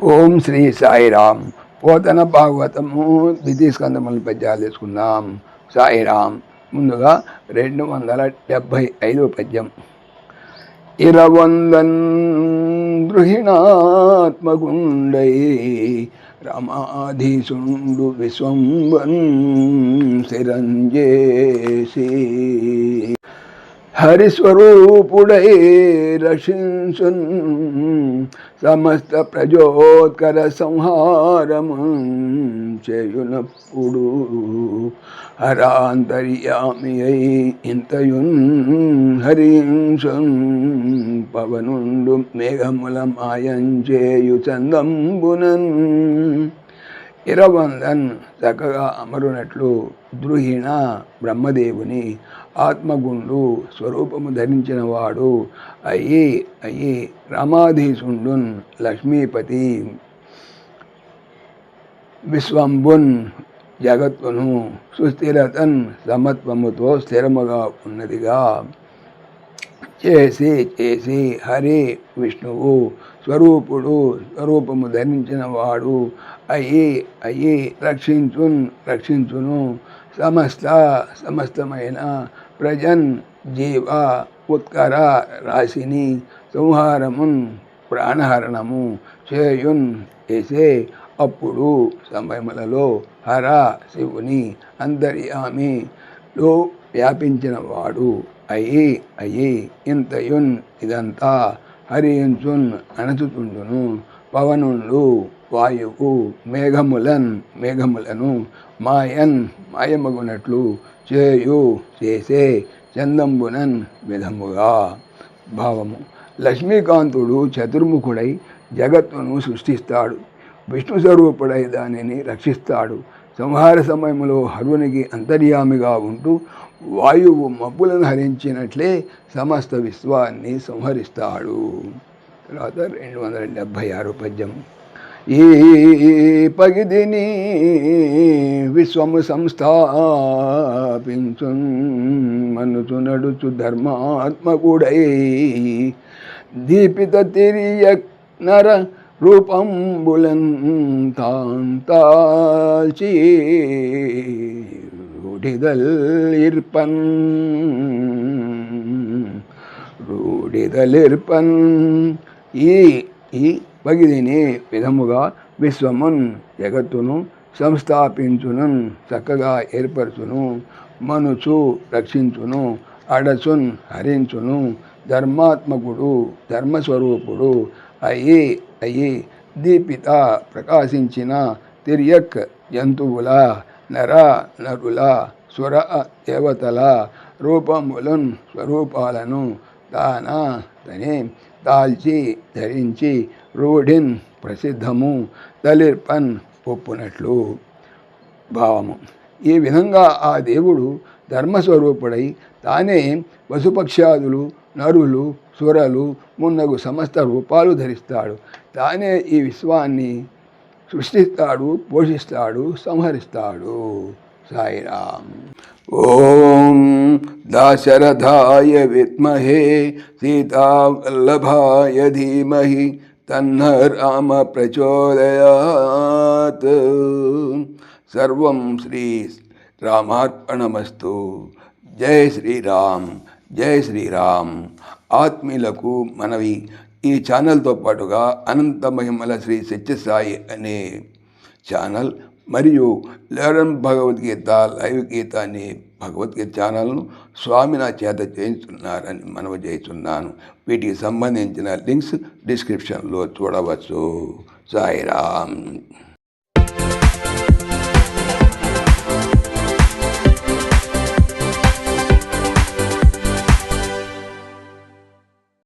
ఓం శ్రీ సాయిరామ్. పోతన భాగవతము ద్వితీయ స్కందముల పద్యాలు తీసుకుందాం. సాయిరామ్. ముందుగా 275 పద్యం. ఇరవందన్ గృహిణాత్మగుండై రమాధీసుండు విశ్వంబన్ సిరంజేసి హరిస్వరూపుడై రక్షించున్ సమస్త ప్రజోత్కర సంహారము చేయునప్పుడు హరాంతర్యామి అయి ఇంతయున్ హరించున్ పవనుండు మేఘముల మాయంచేయు చందంబునన్ ఇరవందన్ చక్కగా అమరునట్లు ద్రుహిణ బ్రహ్మదేవుని ఆత్మగుండు స్వరూపము ధరించిన వాడు అయ్యి రమాధీసుండున్ లక్ష్మీపతి విశ్వంబున్ జగత్తును సుస్థిరతన్ సమత్వముతో స్థిరముగా ఉన్నదిగా చేసి హరి విష్ణువు స్వరూపము ధరించిన వాడు అయ్యి రక్షించును సమస్తమైన ప్రజన్ జీవ ఉత్కర రాశిని సంహారమున్ ప్రాణహరణము చేయున్ చేసే అప్పుడు సమయములలో హర శివుని అంతర్యామిలో వ్యాపించిన వాడు అయ్యి ఇంతయున్ ఇదంతా హరించున్ అణచుతుండును పవనుండు వాయువు మేఘములను మాయమగునట్లు చేసే చందంబునన్ విధముగా. భావము: లక్ష్మీకాంతుడు చతుర్ముఖుడై జగత్తును సృష్టిస్తాడు. విష్ణు స్వరూపుడై దానిని రక్షిస్తాడు. సంహార సమయంలో హరునికి అంతర్యామిగా ఉంటూ వాయువు మబ్బులను హరించినట్లే సమస్త విశ్వాన్ని సంహరిస్తాడు. తర్వాత 276 పద్యం. ఈ పగిదిని విశ్వము సంస్థాపించున్ మనుచు నడుచు ధర్మాత్మకుడై దీపిత తిరియ నర రూపంబులన్ తాంతాల్చి రూఢిదలిర్పన్ ఈ పగిదిని విధముగా విశ్వమున్ జగత్తును సంస్థాపించును చక్కగా ఏర్పరచును మనుచు రక్షించును అడచున్ హరించును ధర్మాత్మకుడు ధర్మస్వరూపుడు అయ్యి దీపిత ప్రకాశించిన తిర్యక్ జంతువుల నరుల సుర దేవతల రూపములను స్వరూపాలను తనే దాల్చి ధరించి రూఢిన్ ప్రసిద్ధము తలిర్పన్ ఒప్పునట్లు. భావము: ఈ విధంగా ఆ దేవుడు ధర్మస్వరూపుడై తానే పశుపక్ష్యాదులు నరులు సురలు మున్నగు సమస్త రూపాలు ధరిస్తాడు. తానే ఈ విశ్వాన్ని సృష్టిస్తాడు, పోషిస్తాడు, సంహరిస్తాడు. సాయిరామ్. ఓం దాశరథాయ విద్మహే సీతావల్లభాయ ధీమహి తన్న రామ ప్రచోదయాత్. సర్వం శ్రీ రామార్పణమస్తు. జై శ్రీరామ్. జై శ్రీరామ్. ఆత్మీయులకు మనవి, ఈ ఛానల్తో పాటుగా అనంత మహిమల శ్రీ సత్యసాయి అనే ఛానల్ మరియు లెర్న్ భగవద్గీత లైవ్ గీత అనే భగవద్గీత ఛానల్ను స్వామి నా చేత చేయించున్నారని మనవి చేస్తున్నాను. వీటికి సంబంధించిన లింక్స్ డిస్క్రిప్షన్లో చూడవచ్చు. సాయిరామ్.